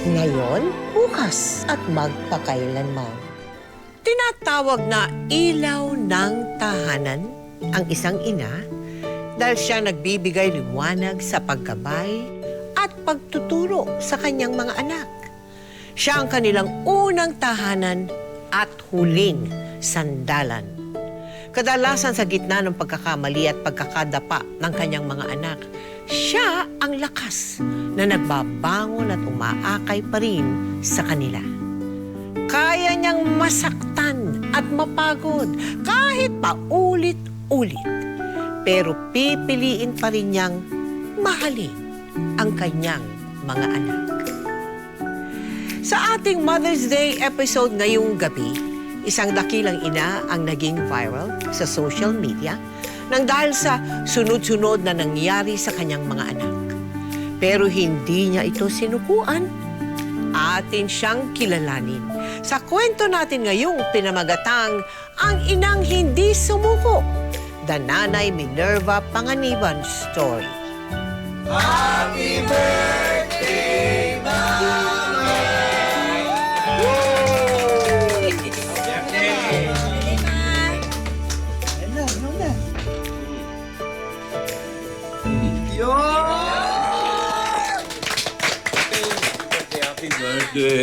Ngayon, bukas at magpakailanman. Tinatawag na ilaw ng tahanan ang isang ina dahil siya nagbibigay liwanag sa paggabay at pagtuturo sa kanyang mga anak. Siya ang kanilang unang tahanan at huling sandalan. Kadalasan sa gitna ng pagkakamali at pagkakadapa ng kanyang mga anak, siya ang lakas na nagbabangon at umaakay pa rin sa kanila. Kaya niyang masaktan at mapagod kahit paulit-ulit. Pero pipiliin pa rin niyang mahalin ang kanyang mga anak. Sa ating Mother's Day episode ngayong gabi, isang dakilang ina ang naging viral sa social media nang dahil sa sunod-sunod na nangyari sa kanyang mga anak. Pero hindi niya ito sinukuan. Atin siyang kilalanin. Sa kwento natin ngayong pinamagatang Ang Inang Hindi Sumuko, The Nanay Minerva Panganiban Story. Happy birthday, Mama!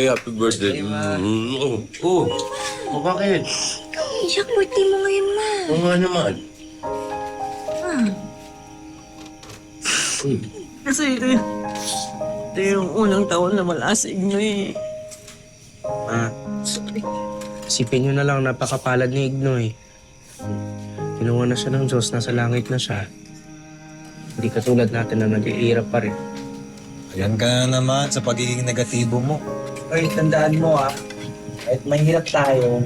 Happy birthday. Oh, bakit? Iyak, birthday mo ngayon, ma. Oo nga naman. Kasi ito yung unang taon na malasig nyo eh. Isipin nyo na lang, napakapalad ni Igno eh. Kinuha na siya ng Diyos, nasa langit na siya. Hindi katulad natin na nag-iirap pa rin. Ayan ka na naman sa pagiging negatibo mo. Ay, tandaan mo kahit mahirap tayo,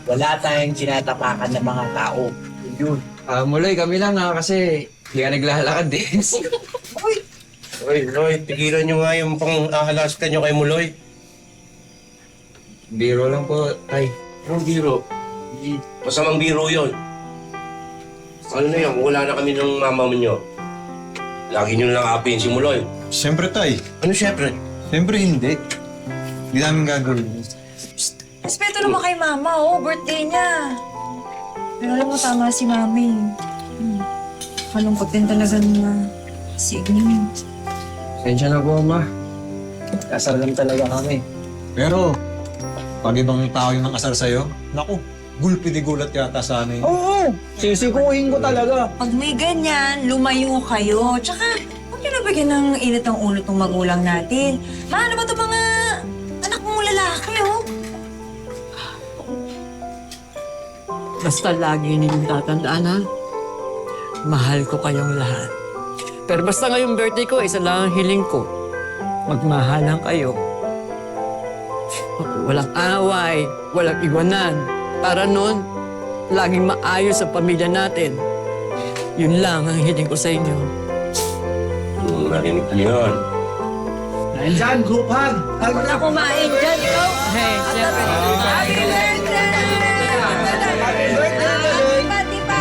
wala tayong tinatapakan ng mga tao. Yun. Muloy, kami lang kasi hindi ka naglalakad eh. Oy, Loy, tigilan nyo nga yung pang-ahalaskan nyo kay Muloy. Biro lang po, tay. Anong biro? Masamang biro yun. Ano na yan, kung wala na kami ng mama nyo. Lagi nyo na lang apihin si Muloy. Siyempre, Tay. Ano siyempre? Siyempre hindi. Hindi namin gagawin. Respeto naman kay mama, birthday niya. Pero alam mo, tama si mami. Kalungkot din talaga na si Igning. Sensya na po, ma. Kasal lang talaga kami. Pero, pag ibang tao yung nakasar sa'yo, naku, gulpi di gulat yata sa amin. Oo! Sisikuhin ko talaga. Pag may ganyan, lumayo kayo. Tsaka, huwag niyo nabigyan ng init ang ulo ng magulang natin. Mahal ba ito mga anak mong lalaki, Basta lagi ninyong tatandaan ha. Mahal ko kayong lahat. Pero basta ngayong birthday ko, isa lang ang hiling ko. Magmahalan kayo. Walang away, walang iwanan. Para nun, laging maayos ang pamilya natin. Yun lang ang hiling ko sa inyo. Narinig ko yun. Dahil dyan, group hug! Hug na! kumain dyan, ikaw. Hey, siyempre. Happy birthday! Happy birthday pa!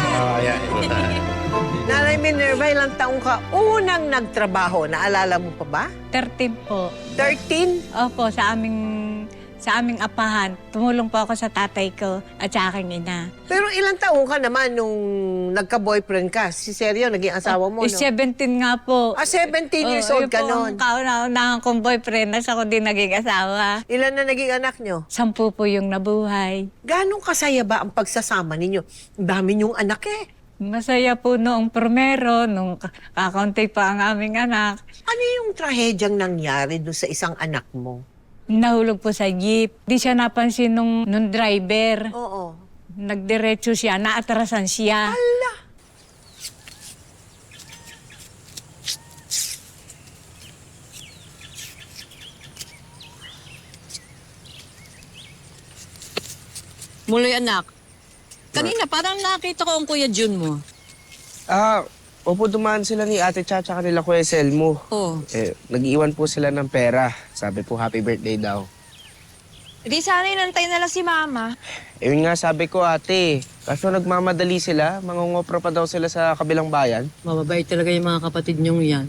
Nanay Minerva, ilang taong ka unang nagtrabaho? Naalala mo pa ba? 13 po. 13? Opo, sa aming apahan. Tumulong po ako sa tatay ko at sa aking ina. Pero ilang taong ka naman nung nagka-boyfriend ka? Si Sergio, naging asawa mo, no? 17 nga po. 17 years old ka noon. Yun po ang kauna-unahan kong boyfriend na ako din naging asawa. Ilan na naging anak nyo? 10 po yung nabuhay. Ganong kasaya ba ang pagsasama ninyo? Ang dami niyong anak eh. Masaya po noong primero, nung kakaunti pa ang aming anak. Ano yung trahedyang nangyari doon sa isang anak mo? Nahulog po sa jeep. Di siya napansin nung driver. Oo. Nagdiretso siya, naatrasan siya. Ala! Muloy anak, kanina parang nakita ko ang Kuya Jun mo. Opo, dumaan sila ni Ate Cha tsaka nila Kuya Selmo. Oh. Nag-iwan po sila ng pera. Sabi po, happy birthday daw. Di sana inantay na lang si mama. Yun nga sabi ko, ate. Kaso nagmamadali sila, mangungopra pa daw sila sa kabilang bayan. Mababait talaga yung mga kapatid niyong yan.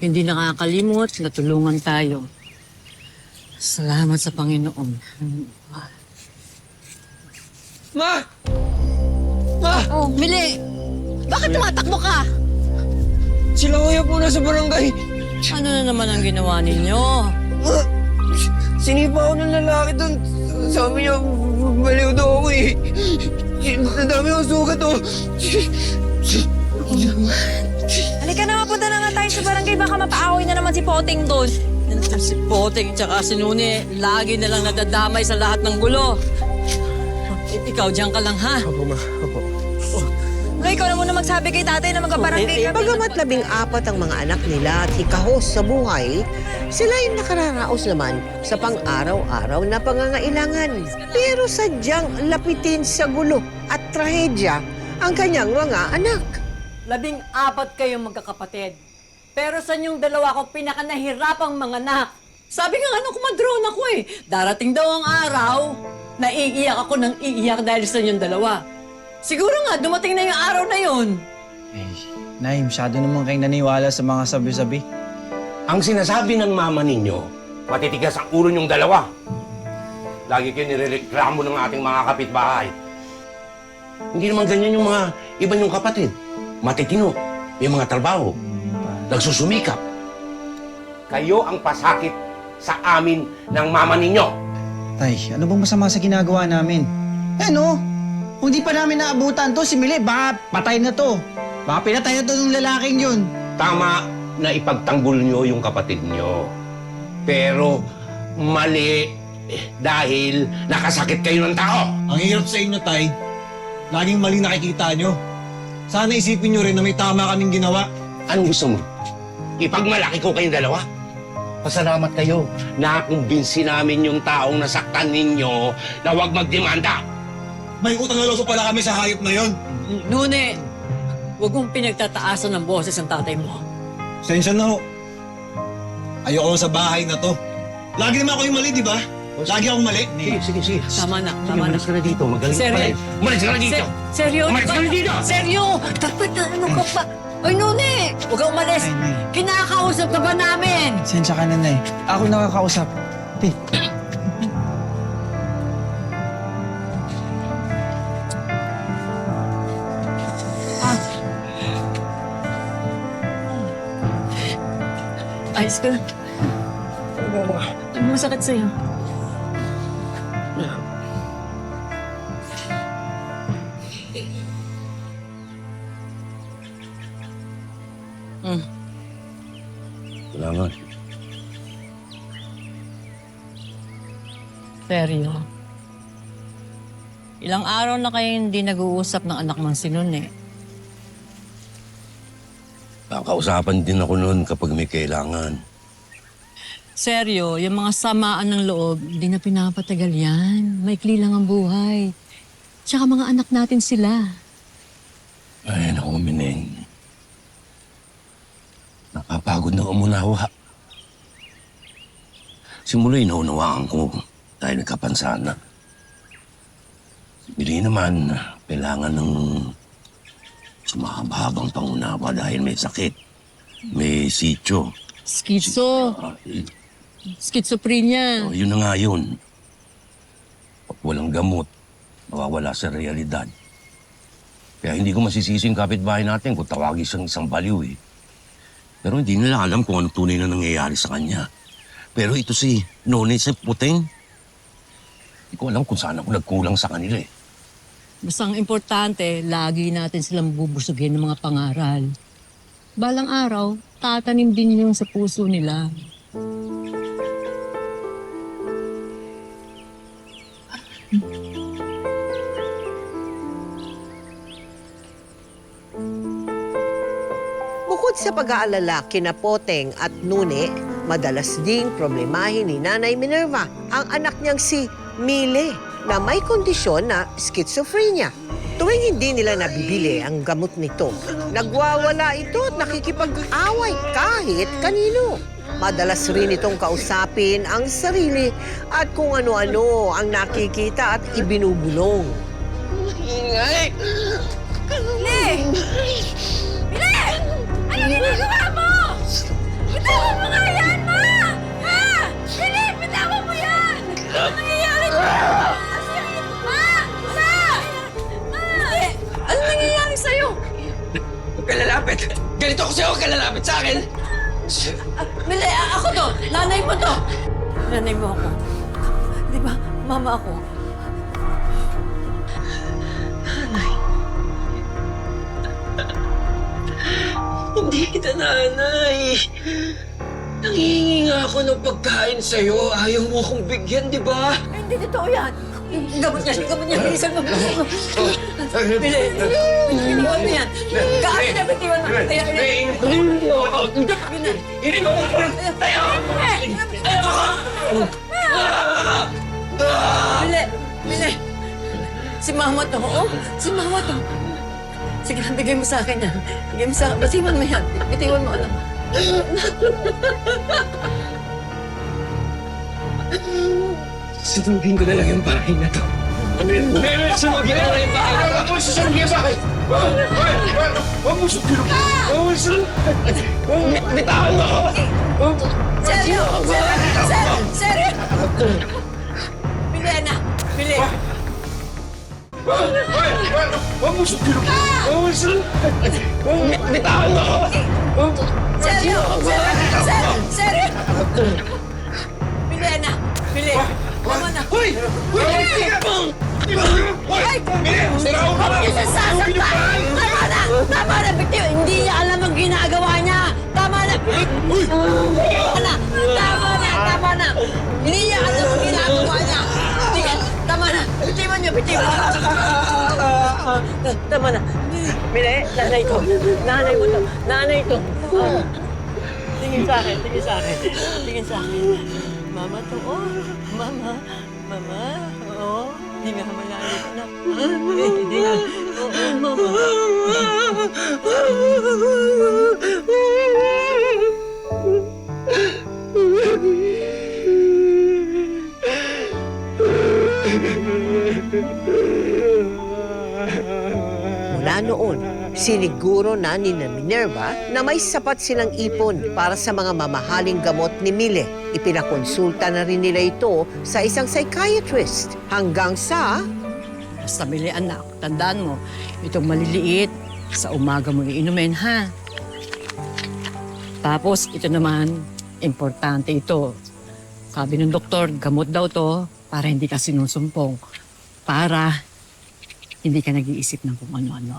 Hindi nakakalimot, natulungan tayo. Salamat sa Panginoon. Ma! Ma! Oh, Mili! Bakit tumatakbo ka? Sila kuya po nasa barangay. Ano na naman ang ginawa ninyo? Sinipa ako ng lalaki doon. Sabi niya, baliw daw ako eh. Ang dami akong sugat oh. Halika na, punta na nga tayo sa barangay. Baka mapaaway na naman si Poteng doon. Si Poteng tsaka si Nune, lagi na lang nadadamay sa lahat ng gulo. Ikaw, diyan ka lang ha? Opo, ma. Opo. No, ikaw na muna magsabi kay tatay na magkabarangay kami. Bagamat 14 ang mga anak nila at hikahos sa buhay, sila ay nakararaos naman sa pang-araw-araw na pangangailangan. Pero sadyang lapitin sa gulo at trahedya ang kanyang mga anak. 14 kayong magkakapatid. Pero sa inyong dalawa ko pinakanahirapang mga anak. Sabi nga ano, kumadrone ako eh. Darating daw ang araw, naiiyak ako ng iiyak dahil sa inyong dalawa. Siguro nga, dumating na yung araw na yun. Eh, Nay, masyado naman kayong naniwala sa mga sabi-sabi. Ang sinasabi ng mama ninyo, matitigas ang ulo niyong dalawa. Lagi kayo nirereklamo ng ating mga kapitbahay. Hindi naman ganyan yung mga iba niyong kapatid. Matitino, may mga trabaho, nagsusumikap. Kayo ang pasakit sa amin ng mama ninyo. Tay, ano bang masama sa ginagawa namin? Eh no, kung di pa namin naabutan to, si Mili, baka patay na to. Baka pinatay na to ng lalaking yun. Tama na ipagtanggol nyo yung kapatid nyo. Pero mali dahil nakasakit kayo ng tao. Ang hirap sa inyo, Tay. Laging mali nakikita nyo. Sana isipin nyo rin na may tama kaming ginawa. Anong gusto mo? Ipagmalaki ko kayong dalawa? Pasalamat kayo na kumbinsi namin yung taong nasaktan ninyo na huwag magdemanda. May utang na loob pala kami sa hayop na yon. Nune, huwag mong pinagtataasan ng boses ng tatay mo. Sensya na ho. Ayoko sa bahay na to. Lagi naman ako yung mali, di ba? Lagi akong mali. Sige. Tama na, Sige, tama na. umalis ka na dito. Magaling ka pala eh. Umalis ka na dito! Seryo? Umalis ka na dito! Seryo? Dapat na ano ka pa? Ay, Nune! Huwag kang umalis! Nay. Kinakausap ka ba namin? Sensya ka na, Nay. Ako nakakausap. Ti. Ayos ka. Ano masakit sa'yo? Salamat. Seryo. Ilang araw na kayo hindi nag-uusap ng anak ng sinune. Kakausapan din ako noon kapag may kailangan. Seryo, yung mga samaan ng loob, hindi na pinapatagal yan. Maikli lang ang buhay. Tsaka mga anak natin sila. Ay, naku, Mineng. Napapagod na umunawa. Simula'y naunawaan ko dahil nagkapansana. Bili naman, kailangan ng sumahaba-habang pangunawa dahil may sakit. May sityo. Schizo. Schizophrenia. Yun na nga yun. Pag walang gamot, mawawala sa realidad. Kaya hindi ko masisisi yung kapitbahay natin kung tawagin siyang isang baliw eh. Pero hindi nila alam kung anong tunay na nangyayari sa kanya. Pero ito si None si Poteng. Hindi ko alam kung saan ako nagkulang sa kanila eh. Basta ang importante, lagi natin silang bubusugin ng mga pangaral. Balang araw, tatanim din yung sa puso nila. Bukod sa pag-aalala kina Poteng at Nune, madalas ding problemahin ni Nanay Minerva ang anak niyang si Mile na may kondisyon na schizophrenia. Tuwing hindi nila nabibili ang gamot nito, nagwawala ito at nakikipag-away kahit kanino. Madalas rin itong kausapin ang sarili at kung ano-ano ang nakikita at ibinubulong. Mili! Mili! Ano ginagawa mo? Bitawan mo nga yan, ma! Ha? Mili, bitawan mo lalapit sa akin! Mili, ako to! Nanay mo to! Nanay mo ako. Di ba? Mama ako. Hindi kita nanay. Nangihingi nga ako ng pagkain sa'yo. Ayaw mo akong bigyan, di ba? Hindi totoo yan. Gamot niya. Bilisan mo. Mili, bitiwan mo yan. Kaano na bitiwan mo? Mili. Si Mama to, oh. Si Mama to. Sige lang, bigay mo sa akin yan. Bigay mo sa akin. Bitiwan mo yan. Bitiwan mo, anak. Sunugin ko na lang yung bahay na to. Sunugin ko na lang yung bahay na to. Huwag mo sunugin yung bahay! Huwag mo sunugin! Huwag mo sunugin! Bitawan mo ako! Seryo! Seryo! Bili, anak! Bili! Huwag mo sunugin! Huwag mo sunugin! Bitawan mo ako! Seryo! Seryo! Bili, anak! Bili! Tama na! Hoy! Hoy! Hoy! Siraw ka lang! Sasaktan! Tama na! Tama na! Bitiw! Hindi niya alam ang ginagawa niya! Tama na! Tama na! Tama na! Hindi niya alam ang ginagawa niya! Sige! Tama na! Bitiwan niyo! Bitiwan! Tama na! Mili! Nanay ko! Nanay mo to! Nanay to! Tingin sa akin! Tingin sa akin! Tingin sa akin! Mama to! Oh! Mama! Mama! Oo! Hindi nga malayo ka na. Hindi nga. Oo, Mama! Mula noon, siniguro na ni Minerva na may sapat silang ipon para sa mga mamahaling gamot ni Mile. Ipinakonsulta na rin nila ito sa isang psychiatrist hanggang sa... Basta Mili, anak, tandaan mo, itong maliliit, sa umaga mo iinumin, ha? Tapos, ito naman, importante ito. Sabi ng doktor, gamot daw to para hindi ka sinusumpong. Para hindi ka nag-iisip ng kung ano-ano.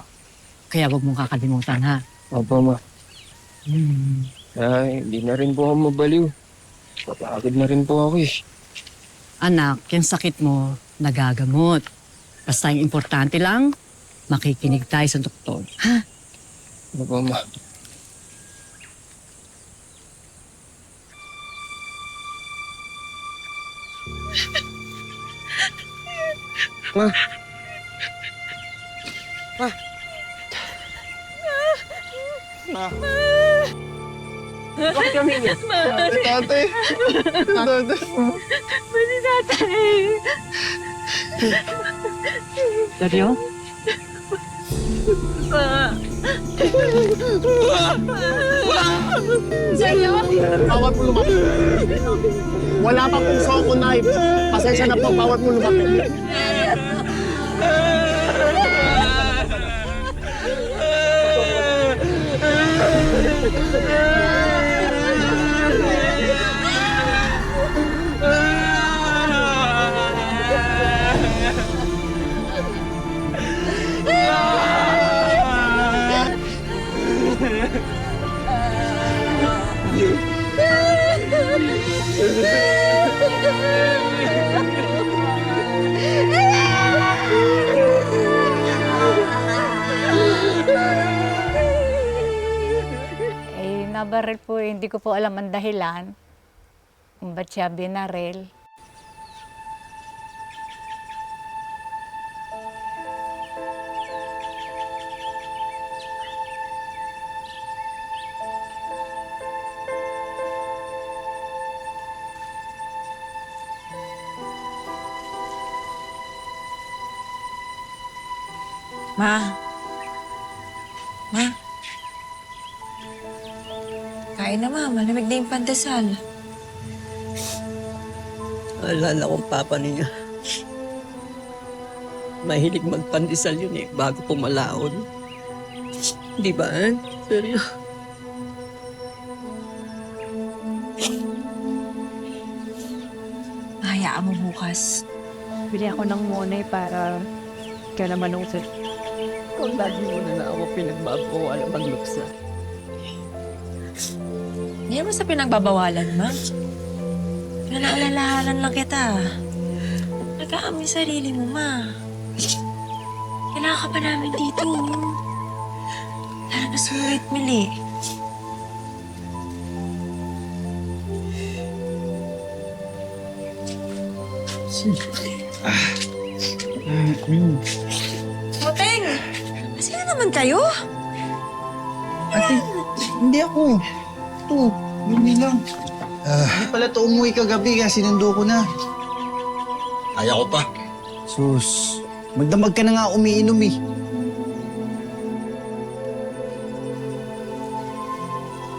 Kaya huwag mong kakalimutan, ha? Opo, ma. Ay, hindi na rin po ako mabaliw. Papagod na rin po ako eh. Anak, yung sakit mo, nagagamot. Basta yung importante lang, makikinig tayo sa doktor. Ha? Opo, ma. Ma. Ma. Bakit kami niya? Tatay. Tatay. Pwede tatay. Seryo? Seryo? Bawat mo lumapit. Wala pa pong soko knife. Pasensya na po, bawat mo lumapit. Nabaril po, hindi ko po alam ang dahilan kung ba't siya binaril. Ma. Kain na, Ma. Malamig na yung pandesal. Alala kong papa niya. Mahilig magpandesal yun eh, bago pumalaon. Di ba, Seryo? Hayaan mo bukas. Bili ako ng monay para kaya naman ako sa... Kung lagi mo na ako pinagbabawalan magluksa. Hindi naman sa pinagbabawalan, ma. Pinaalalahanan lang kita. Nag-aamoy sarili mo, ma. Kailangan ka pa namin dito. Tara na sulit, Mili. Muteng! Sino naman kayo? Ate, hindi ako. Ito, yun lang. Hindi pala ito umuwi kagabi kaya sinundo ko na. Kaya ko pa. Sus, magdamag ka na nga umiinom eh.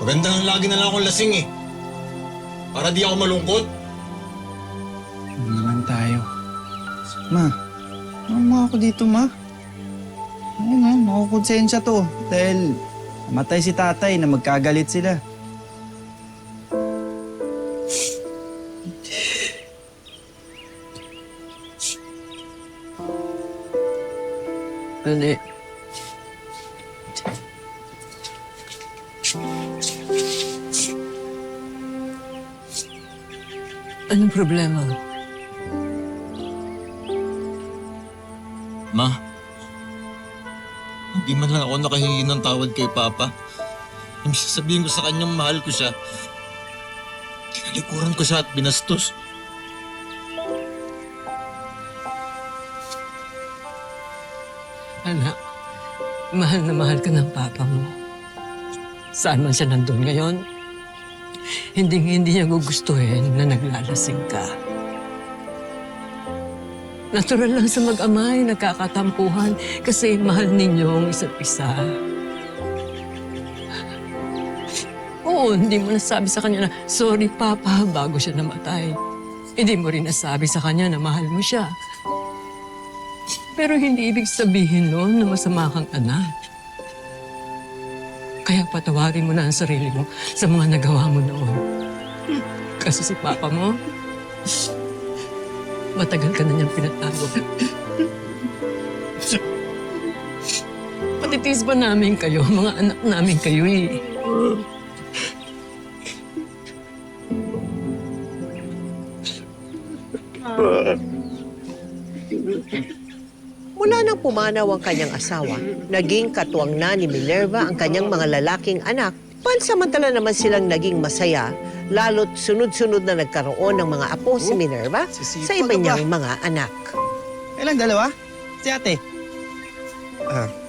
Maganda nga lagi na lang akong lasing eh. Para di ako malungkot. Ano naman tayo? Ma, ano ako dito, ma? Ayun nga, makukonsensya to. Dahil namatay si tatay na magkagalit sila. Dali. Anong problema? Ma, hindi man lang ako nakahingi ng tawad kay Papa. Yung sasabihin ko sa kanyang mahal ko siya. Tinalikuran ko siya at binastos. Anak, mahal na mahal ka ng papa mo. Saan man siya nandun ngayon, hindi niya gugustuhin na naglalasing ka. Natural lang sa mag-amay, nagkakatampuhan kasi mahal ninyo ang isa't isa. Oo, hindi mo nasabi sa kanya na, sorry papa, bago siya namatay. Hindi mo rin nasabi sa kanya na mahal mo siya. Pero hindi ibig sabihin noon na masama kang anak. Kaya patawarin mo na ang sarili mo sa mga nagawa mo noon. Kasi si papa mo, matagal ka na niyang pinatawag. Patitiis ba namin kayo? Mga anak namin kayo eh. Mula nang pumanaw ang kanyang asawa, naging katuwang na ni Minerva ang kanyang mga lalaking anak. Pansamantala naman silang naging masaya, lalo't sunod-sunod na nagkaroon ng mga apo si Minerva Sisipag sa iba ka ba? niyang mga anak. Ilang dalawa? Si ate.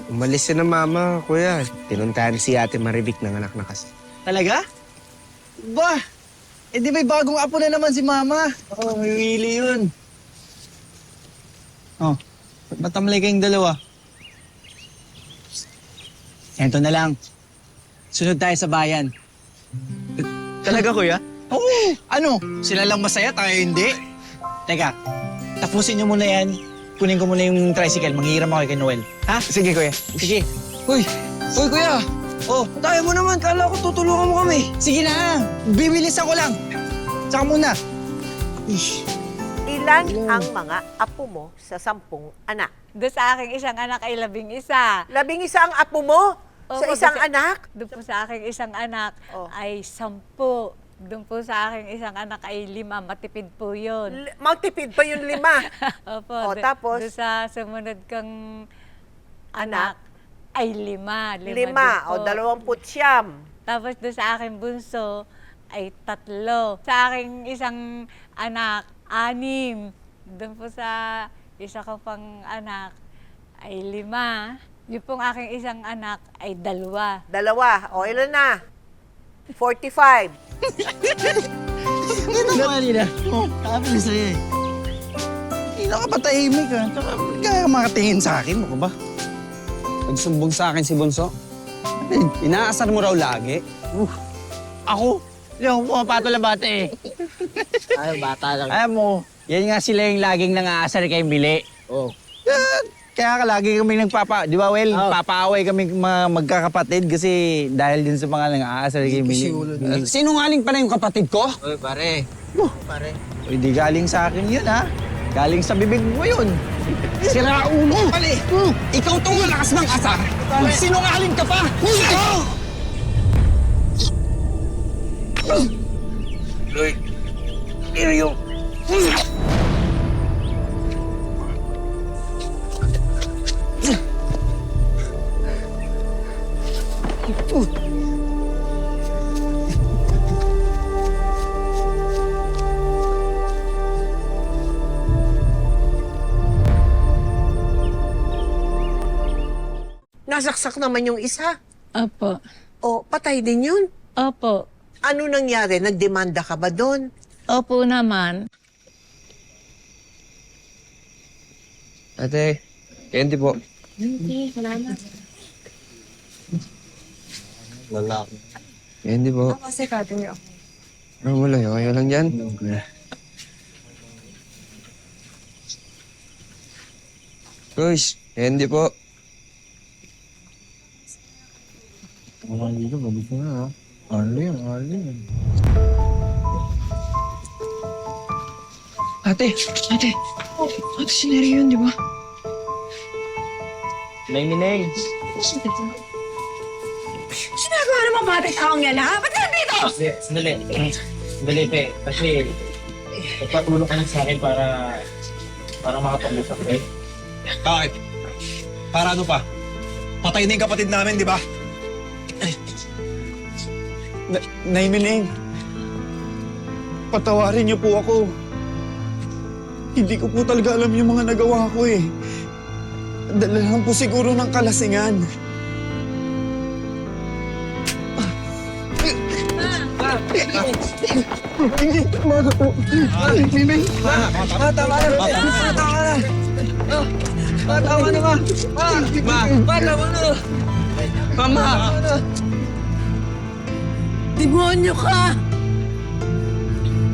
Umalis na mama, kuya. Pinuntahan si ate Maribik ng anak na kasi. Talaga? Ba, eh di may bagong apo na naman si mama. Oo, may wili yun. Oh, ba't matamlay kayong dalawa? Ento na lang. Sunod tayo sa bayan. Talaga, kuya? Oo! Ano? Sila lang masaya, tayo hindi. Teka, tapusin niyo muna yan. Kunin ko muna yung tricycle. Manghihiram ako kay Noel. Ha? Sige, kuya. Sige. Uy! Uy, kuya! Oh, tayo mo naman. Kala ko tutulungan mo kami. Sige na. Bibilis ako lang. Tsaka muna. Ish. Ilan ang mga apo mo sa 10 anak? Doon sa aking isang anak ay 11. 11 ang apo mo sa Opo, isang kasi- anak? Doon po sa aking isang anak Oh. ay 10. Doon po sa aking isang anak ay 5. Matipid po yun. Magtipid pa yung 5. Opo. Oh, tapos? Doon sa sumunod kang anak ay 5. 5 5 o 20. Tapos doon sa aking bunso ay 3. Sa aking isang anak, 6. Doon po sa isa ko pang anak ay 5. Yung pong aking isang anak ay 2. 2. O ilan na? 45. Ito mo kanina. Oh, sabi sa'yo eh. Hindi nakapatahimik ka. Tsaka kaya makatingin sa akin mo ko ba? Nagsumbong sa akin si Bunso. Inaasar mo raw lagi. Ako? Hindi ako pumapatol na bata eh. Ay, bata lang. Alam mo, yan nga sila yung laging nangaasar kay Mili. Oh. Kaya lagi kami di ba, Well, papaaway kami mga magkakapatid kasi dahil din sa mga nang-aasar kami. Sinungaling pa na yung kapatid ko? Oy, pare. Pare. Uy, di galing sa akin yun, ha? Galing sa bibig mo yun. Sira ulo ka pala eh. Ikaw tong malakas ng asar. Sinungaling ka pa! Lloyd, yun yung... Nasaksak naman yung isa. Opo. O, patay din yun. Opo. Ano nangyari? Nagdemanda ka ba doon? Opo naman. Ate, candy po. Lalaki. Candy po. Kasi cutter ako. Wala yun. Kaya lang dyan. Guys, candy po. Dito, mabit na ha. Arlene. Ate, si Neri yun, di ba? Mineng. Sinagawa naman bata taong yan, ha? Ba't nandito? Sandali, Pe. Kasi, magpatulong ka lang sa akin para makapag-usap, eh. Bakit? Para ano pa? Patay na yung kapatid namin, di ba? Nay Mineng, patawarin niyo po ako. Hindi ko po talaga alam yung mga nagawa ko eh. Dala lang po siguro ng kalasingan. Hindi, tama na po. Mineng, tama na. Tama na, ma. Tama na. Mama. Demonyo ka!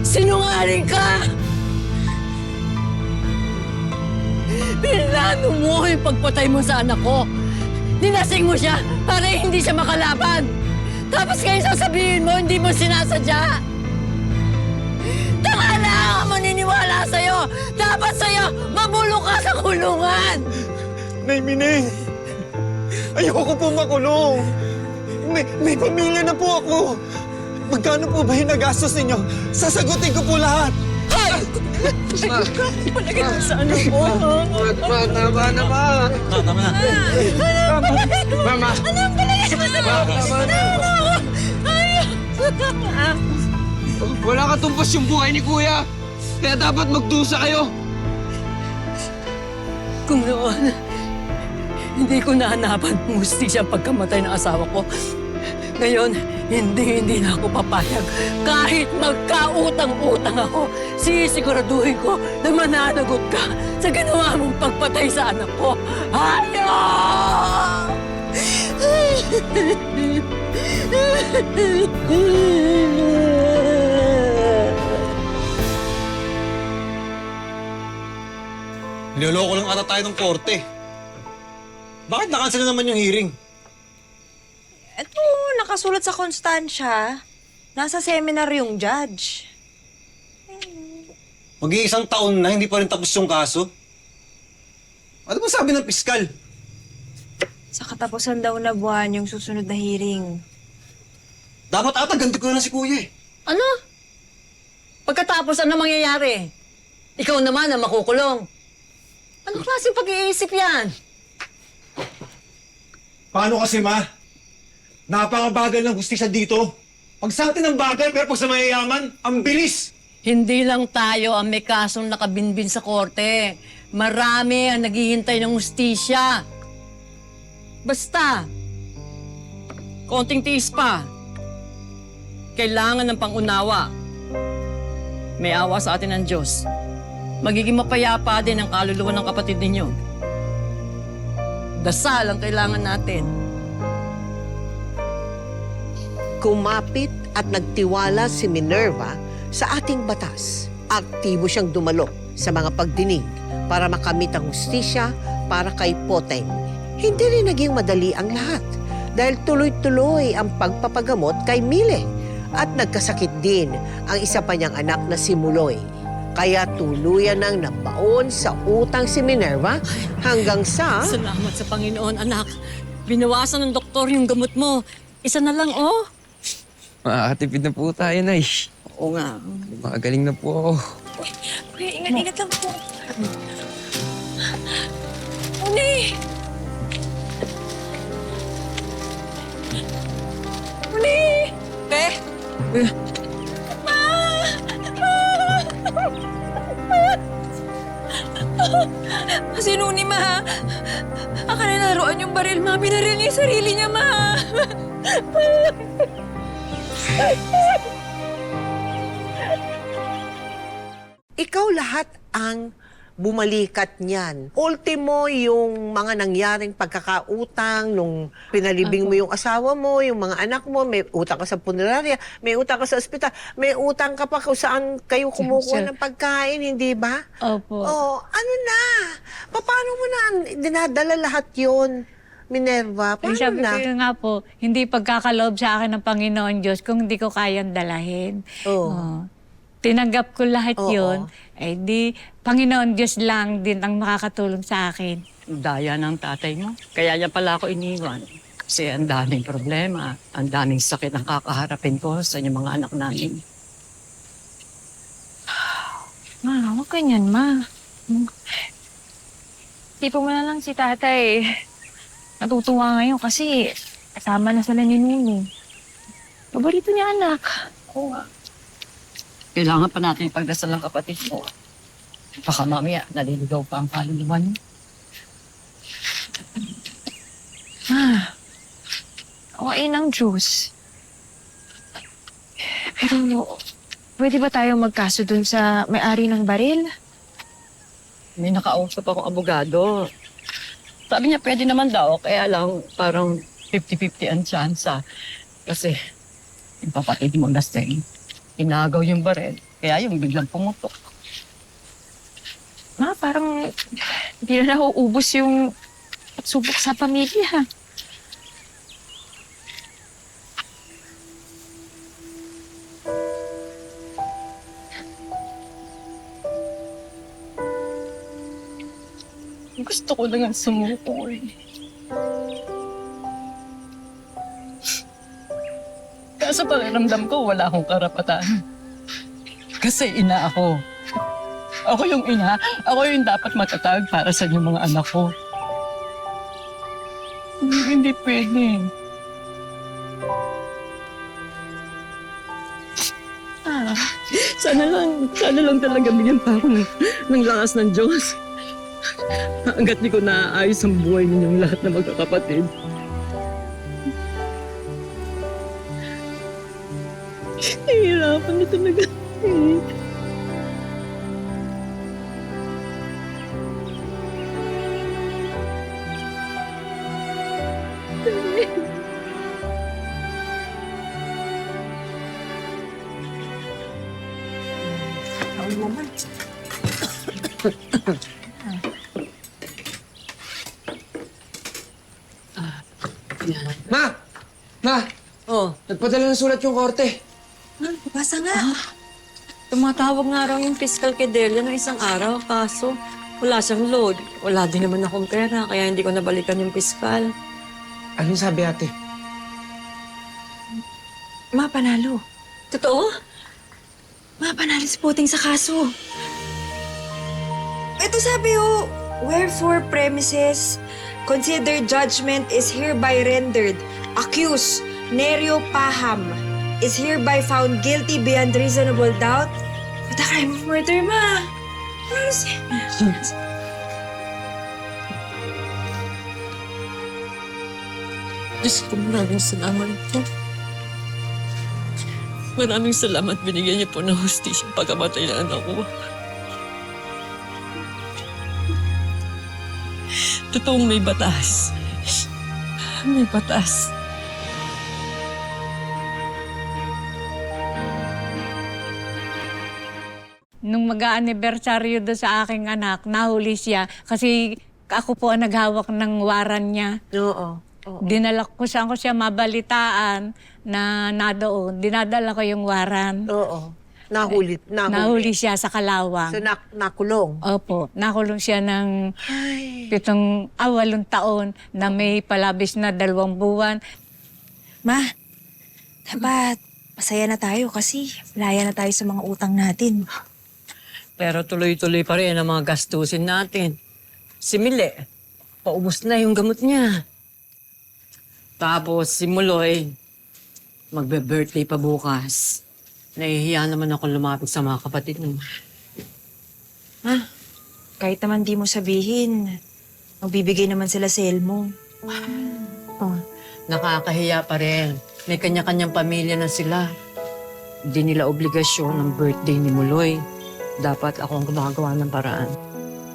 Sinungaling ka! Pinlano mo yung pagpatay mo sa anak ko. Ninasing mo siya para hindi siya makalaban. Tapos ngayon sasabihin mo, hindi mo sinasadya. Tanga na ako maniniwala sa'yo. Dapat sa'yo, mabulok ka sa kulungan. Nay Mineng, ayoko po makulong. May pamilya na po ako. Magkano po ba yung nagastos ninyo? Sasagutin ko po lahat. Palagay mo sa ano ko. Tama na, ma. Tama na. Mama. Anong palagay mo sa Wala ka tumpos yung buhay ni Kuya. Kaya dapat magdusa kayo. Kung noon, hindi ko nahanapan ng hustisya ang pagkamatay ng asawa ko. Ngayon, hindi na ako papayag. Kahit magkautang-utang ako, sisiguraduhin ko na mananagot ka sa ginawa mong pagpatay sa anak ko. Hayop! Niloloko lang ata tayo ng korte. Bakit nakansel na naman yung hearing? Ito, nakasulat sa konstansya. Nasa seminar yung judge. Mag-iisang taon na, hindi pa rin tapos yung kaso. Ano ba sabi ng piskal? Sa katapusan daw na buwan yung susunod na hearing. Dapat ata ganti ko na si Kuya eh. Ano? Pagkatapos ano mangyayari? Ikaw naman ang makukulong. Anong klaseng pag-iisip yan? Paano kasi, ma? Napakabagal ng hustisya dito. Pag sa atin ang bagay, pero pag sa mayayaman, ang bilis. Hindi lang tayo ang may kasong nakabinbin sa korte. Marami ang naghihintay ng hustisya. Basta, konting tiis pa. Kailangan ng pangunawa. May awa sa atin ng Diyos. Magiging mapayapa din ang kaluluwa ng kapatid ninyo. Dasal ang kailangan natin. Kumapit at nagtiwala si Minerva sa ating batas. Aktibo siyang dumalo sa mga pagdinig para makamit ang hustisya para kay Poteng. Hindi rin naging madali ang lahat dahil tuloy-tuloy ang pagpapagamot kay Mile at nagkasakit din ang isa pa niyang anak na si Muloy. Kaya tuluyan nang nabaon sa utang si Minerva hanggang sa... Salamat sa Panginoon, anak. Binawasan ng doktor yung gamot mo. Isa na lang, oh. Makakatipid na po tayo, Nay. Oo nga. Makagaling na po ako. Kuya, ingat lang po. Uni! Uni! Te! Sino ni Ma? Akala naroon yung baril, Ma. Binaril niya yung sarili niya, Ma. Ikaw lahat ang bumalikat niyan. Ultimo, yung mga nangyaring pagkakautang, nung pinalibing mo yung asawa mo, yung mga anak mo, may utang ka sa punerarya, may utang ka sa ospital, may utang ka pa kung saan kayo kumukuha ng pagkain, hindi ba? Opo. Oh, ano na? Paano mo na dinadala lahat yon, Minerva? Ay, Paano sabi na? ko nga po, hindi pagkakaloob sa akin ng Panginoon Diyos kung hindi ko kayang dalahin. Oh. Tinanggap ko lahat Oo. yun. Eh di, Panginoon Diyos lang din ang makakatulong sa akin. Daya ng tatay mo. Kaya niya pala ako iniwan. Kasi ang daming problema, ang daming sakit ang kakaharapin ko sa inyong mga anak namin. Ma, huwag ganyan, Ma. Tipo mo na lang si tatay. Natutuwa ngayon kasi kasama na sila ni Nini. Paborito niya, anak. Oo nga. Kailangan pa natin ipagdasal ng kapatid mo. Baka mamaya, naliligaw pa ang kaluluwa niyo. Ma, awain ng Diyos. Pero, pwede ba tayo magkaso dun sa may-ari ng baril? May nakausap akong abogado. Sabi niya, pwede naman daw, kaya lang parang 50-50 ang tsansa. Kasi, yung kapatid mo lasing, inagaw yung baril, kaya yung biglang pumutok. Ma, parang hindi na nauubos yung pagsubok sa pamilya. Gusto ko lang ang sumuko eh. Kaso pakiramdam ko, wala akong karapatan. Kasi ina ako. Ako yung ina, ako yung dapat matatag para sa inyong mga anak ko. Hindi pwede. Sana lang talaga bigyan pa ako ng lakas ng Diyos. Hanggat di ko naaayos ang buhay ninyong lahat na magkakapatid. Nahihirapan na talaga. Ma! Ma! Oh, Nagpadala ng sulat yung korte. Basta nga. tumatawag nga raw yung fiscal kay Delia ng isang araw, kaso wala siyang load. Wala din naman akong pera, kaya hindi ko nabalikan yung fiscal. Anong sabi ate? Ma, panalo. Totoo? Ma, panalo si Puting sa kaso. Ito sabi ho, wherefore premises, consider judgment is hereby rendered. Accused, Nerio Paham, is hereby found guilty beyond reasonable doubt for the crime of murder, ma. Ano siya? Diyos ko, maraming salamat po. Maraming salamat binigyan niyo po ng hustisya pagkamatay na anak ko. Totoong may batas. May batas. Nung mag-aanibersaryo doon sa aking anak, nahuli siya kasi ako po ang naghawak ng waran niya. Oo. Dinala ko saan ko siya mabalitaan na nadoon. Dinadala ko yung waran. Oo. Nahuli. Nahuli siya sa Kalawang. So, nakulong. Opo, nakulong siya ng Ay. 8 taon na may palabis na 2 buwan. Ma, dapat masaya na tayo kasi laya na tayo sa mga utang natin. Pero tuloy-tuloy pa rin ang mga gastusin natin. Si Mile, paubos na yung gamot niya. Tapos si Muloy, magbe-birthday pa bukas. Nahihiya naman ako lumapit sa mga kapatid mo. Kahit naman di mo sabihin, magbibigay naman sila sa Elmo. Nakakahiya pa rin. May kanya-kanyang pamilya na sila. Hindi nila obligasyon ang birthday ni Muloy. Dapat ako ang gumagawa ng paraan.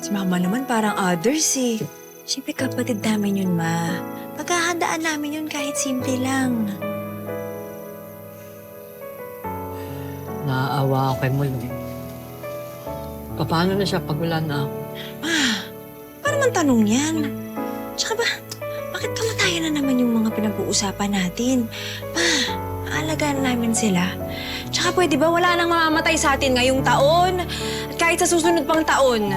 Si Mama naman parang others eh. Siyempre kapatid namin yun, Ma. Paghahandaan namin yun kahit simple lang. Naaawa ako kay Muloy. Paano na siya pag wala na ako? Paano man tanong yan? Tsaka ba, bakit kamatayan na naman yung mga pinag-uusapan natin? Ma, aalagaan namin sila. Tsaka pwede ba wala nang mamamatay sa atin ngayong taon? At kahit sa susunod pang taon?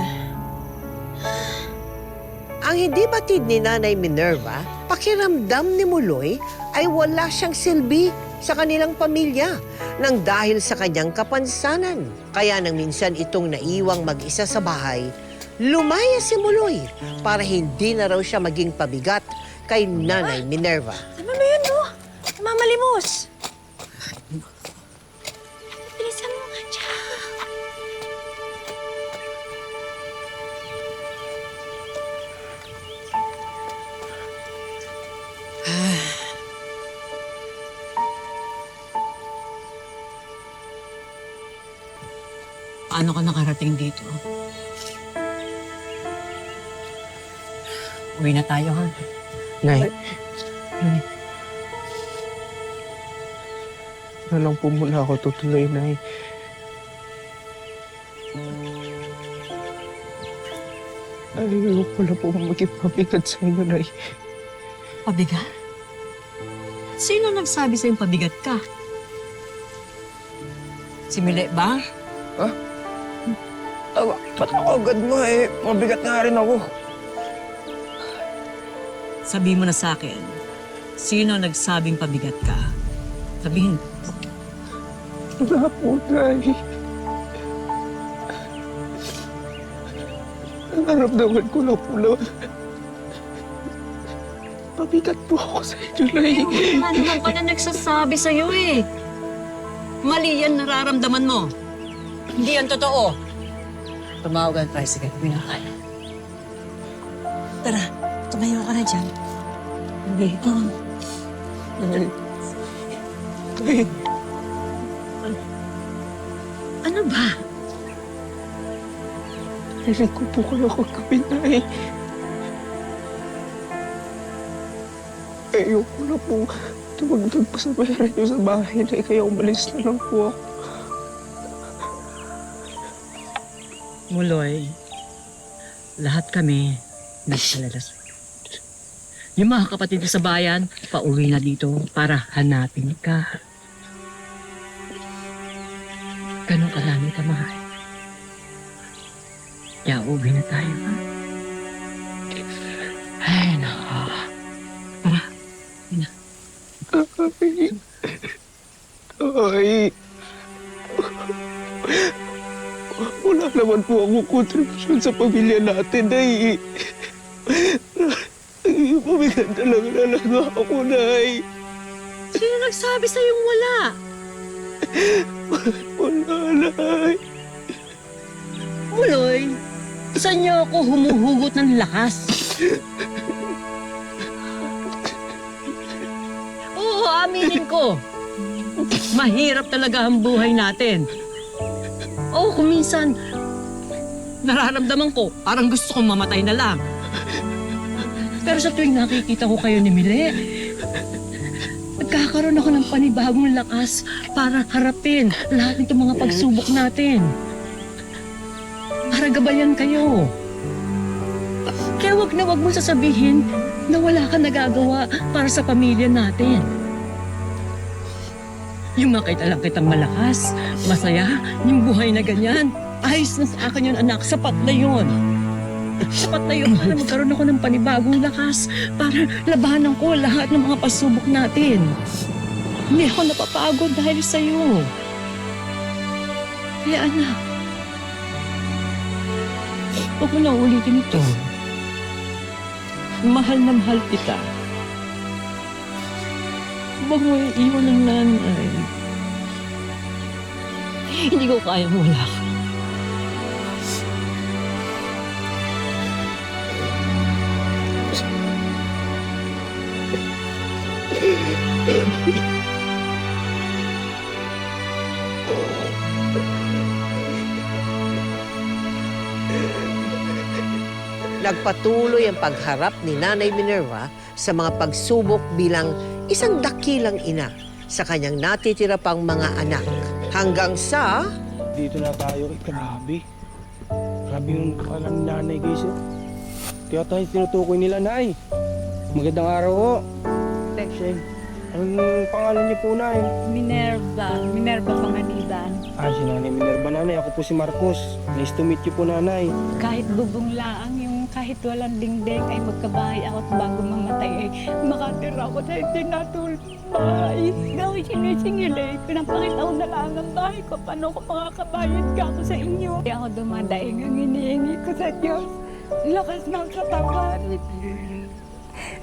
Ang hindi batid ni Nanay Minerva, pakiramdam ni Muloy ay wala siyang silbi sa kanilang pamilya nang dahil sa kanyang kapansanan. Kaya nang minsan itong naiwang mag-isa sa bahay, lumaya si Muloy para hindi na raw siya maging pabigat kay Nanay Minerva. Ano na yun, no? Mamalimos! Bilisan mo nga dyan. Paano ka nakarating dito? Uwi na tayo, ha? Nay. Na lang po muna ako tutuloy, Nay. Ayaw ko na po maging pabigat sa inyo, Nay. Pabigat? Sino nagsabi sa'yong pabigat ka? Si Mile ba? Ba't ako agad mo eh? Mabigat nga rin ako. Sabi mo na sa akin, sino nagsabing pabigat ka? Sabihin mo. Wala po, Nay. Naramdaman ko lang po na pabigat po ako sa inyo, Nay. Wala naman pala nagsasabi sa'yo eh. Mali yan nararamdaman mo. Hindi yan totoo. Tumawag ang tricycle. Uwi na tayo. Tara, tumayo ka na dyan. Nay. Nay. Ano ba? Kailan ko po kayo kagabi, Nay. Ayoko na po tumagdag pa sa bayaran niyo sa bahay, Nay. Kaya umalis na lang po ako. Muloy, lahat kami nagsalala sa'yo. Yung mga kapatid ko sa bayan, pauwi na dito para hanapin ka. Ganun ka namin kamahal. Kaya uwi na tayo, ha? Ay, nako. Tara, uwi na. Ay. Wala naman po akong kontribusyon sa pamilya natin, Nay. Pabigat talaga ako, Nay. Sino nagsabi sa'yong wala? Wala, Nay. Muloy, saan niyo ako humuhugot ng lakas? Oo, aminin ko. Mahirap talaga ang buhay natin. Oo, kung minsan, nararamdaman ko, parang gusto kong mamatay na lang. Pero sa tuwing nakikita ko kayo ni Mile, nagkakaroon ako ng panibagong lakas para harapin lahat ng mga pagsubok natin. Para gabayan kayo. Kaya wag na wag mo sasabihin na wala ka nagagawa para sa pamilya natin. Yung makita lang kitang malakas, masaya, yung buhay na ganyan. Ayos na sa akin yun, anak. Sapat na yun. Sapat na yun para magkaroon ako ng panibagong lakas para labanan ko lahat ng mga pasubok natin. Hindi ako napapagod dahil sa'yo. Kaya anak, huwag mo na ulitin ito. Mahal na mahal kita. Huwag mo iiwan ng nanay. Hindi ko kayang wala ka. Nagpatuloy ang pagharap ni Nanay Minerva sa mga pagsubok bilang isang dakilang ina sa kanyang natitira pang mga anak. Hanggang sa Dito na tayo. Grabe. Grabe yung alam ni nanay guys. Oh. Kaya tayo tinutukoy nila, Nay. Magandang araw po. Sheng, anong pangalan niyo po, Nay? Minerva Panganiban. Si Nanay Minerva, Nanay. Ako po si Marcos. Nice to meet you po, Nanay. Kahit bubong laang, yung kahit walang dingding ay magkabahay ako at bago mamatay ay makatira ako sa tinatulong bahay. Dahil sinisingil eh, pinapakita ko na lang ang bahay ko. Paano ko makakabayad ka ako sa inyo? Kaya ako dumadaing ang hinihingi ko sa Diyos. Lakas ng katawan.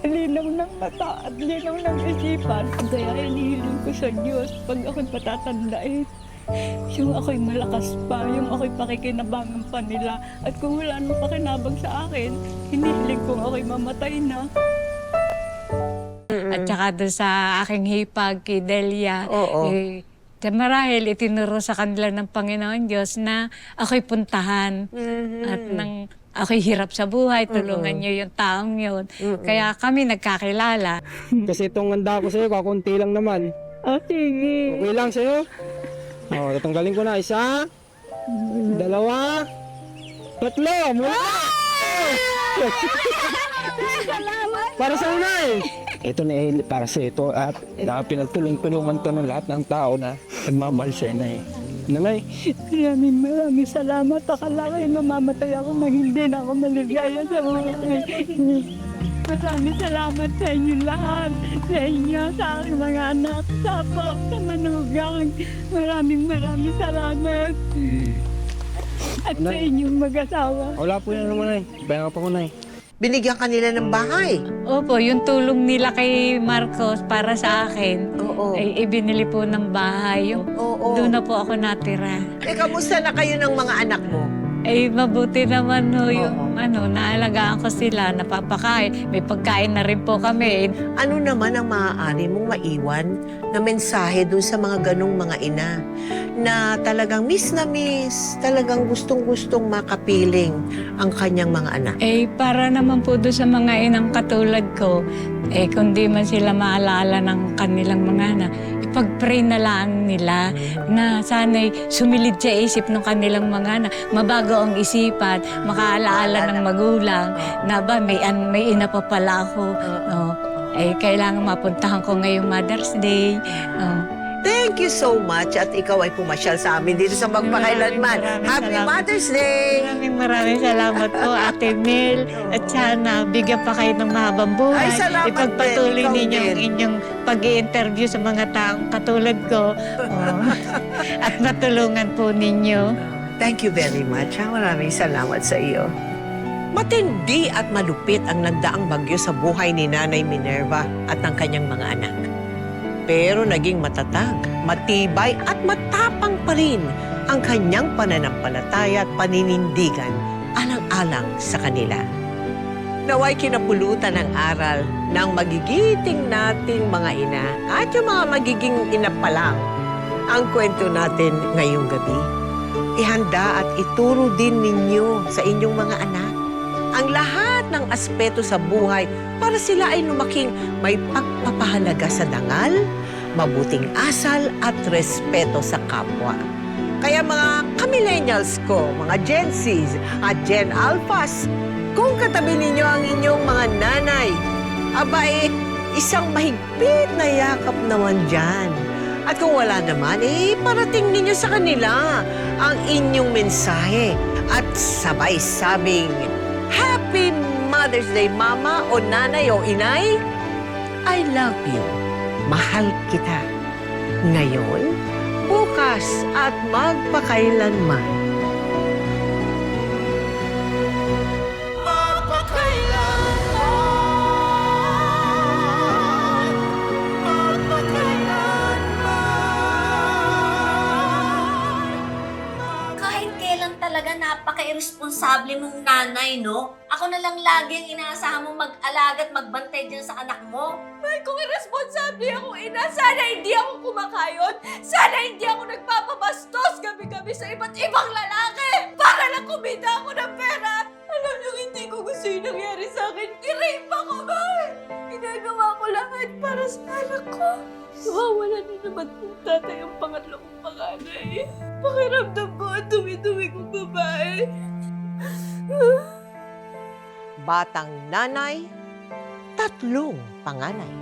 Linaw ng mata at linaw ng isipan. Kaya hinihiling ko sa Diyos pag ako'y patatandaan. Yung ako'y malakas pa, yung ako'y pakikinabangan pa nila. At kung wala nang pakinabang sa akin, hinihiling kong ako'y mamatay na. At saka doon sa aking hipag kay Delia, marahil itinuro sa kanila ng Panginoon Diyos na ako'y puntahan at nang ako'y hirap sa buhay, tulungan niyo yung taong yun. Kaya kami nagkakilala. Kasi itong handa ko sa'yo, kakunti lang naman. Sige. Okay lang sa'yo? Tatanggalin ko na. 1, 2, 3. Mula! Para sa unay! Ito na para sa ito at pinagtulong-tulungan to ng lahat ng tao na nagmamahal sa inay. Nanay. Maraming salamat. Akala ko mamamatay ako na hindi na ako maligaya sa buhay. Maraming salamat sa inyo lahat. Sa inyo, sa aking mga anak, sa apo, sa manugang. Maraming salamat. At sa inyong mag-asawa. Wala po yan naman, Nay. Bayan pa ko, Nay. binigyan kanila ng bahay. Opo, yung tulong nila kay Marcos para sa akin, ay ibinili po ng bahay. Doon na po ako natira. Kamusta na kayo ng mga anak mo? Ay, mabuti naman ho yung naalagaan ko sila, napapakain. May pagkain na rin po kami. Ano naman ang maaari mong maiwan na mensahe doon sa mga ganong mga ina na talagang miss na miss, talagang gustong-gustong makapiling ang kanyang mga anak? Para naman po doon sa mga inang katulad ko, kung di man sila maalala ng kanilang mga anak, ipag-pray na lang nila na sana'y sumilid sa isip ng kanilang mga anak, mabago ang isipan, makaalaala ng magulang na ba may ina pa pala ako. Kailangan mapuntahan ko ngayong Mother's Day. Thank you so much at ikaw ay pumasyal sa amin dito sa Magpakailanman. Happy Mother's Day! Maraming salamat po, Ate Mel. At sana bigyan pa kayo ng mahabang buhay. Ay, salamat Ipagpatuloy din. Ikaw ninyo din. ang inyong pag-i-interview sa mga taong katulad ko. At matulungan po ninyo. Thank you very much. Maraming salamat sa iyo. Matindi at malupit ang nagdaang bagyo sa buhay ni Nanay Minerva at ng kanyang mga anak. Pero naging matatag, matibay at matapang pa rin ang kanyang pananampalataya at paninindigan alang-alang sa kanila. Naway kinapulutan ng aral ng magigiting nating mga ina at yung mga magiging ina pa lang ang kwento natin ngayong gabi. Ihanda at ituro din ninyo sa inyong mga anak ang lahat ng aspeto sa buhay para sila ay lumaking may pagpapahalaga sa dangal, mabuting asal at respeto sa kapwa. Kaya mga ka-millennials ko, mga Gen Zs at Gen Alphas, Kung katabi ninyo ang inyong mga nanay, abay, isang mahigpit na yakap naman dyan. At kung wala naman, parating ninyo sa kanila ang inyong mensahe at sabay sabing, Happy Mother's Day, Mama o Nanay o Inay. I love you. Mahal kita. Ngayon, bukas at magpakailanman. Kahit kailan talaga napaka-irresponsable mong nanay, no? Ako na lang lagi ang inaasahan mong mag-alaga at magbantay dyan sa anak mo. Ay, kung irresponsable akong ina, sana hindi ako kumakayod. Sana hindi ako nagpapabastos gabi-gabi sa iba't ibang lalaki. Para lang kumita ako ng pera. Alam niyo, hindi ko gusto yung nangyari sa akin. I-rape ako, Mar! Ginagawa ko lahat para sa anak ko. Nawawala na naman kung tatay ang pangatlo kong panganay. Pakiramdam ko ang dumi-dumi kong babae. Batang nanay, 3 panganay.